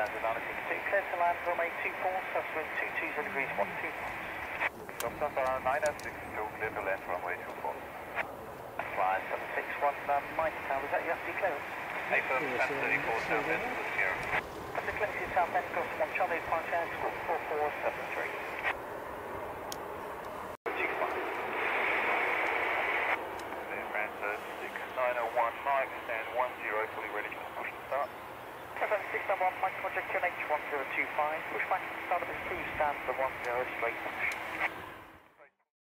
standard 962, clear to land, runway 24, subsequent 220 degrees, 12 knots. Lufthansa 962, clear to land, runway 24. Flying 761, Mitre Tower, is that your FD clearance? Affirm, 1034 Southend, with Sierra. That's the clearance in Southend, cross 1 Charlie, departure, squawk 4473. Francis 6901, Mike, stand 10, fully ready for push and start. 691, Mike, project QNH 1025, push back and start of this cruise, stand for 10, straight push.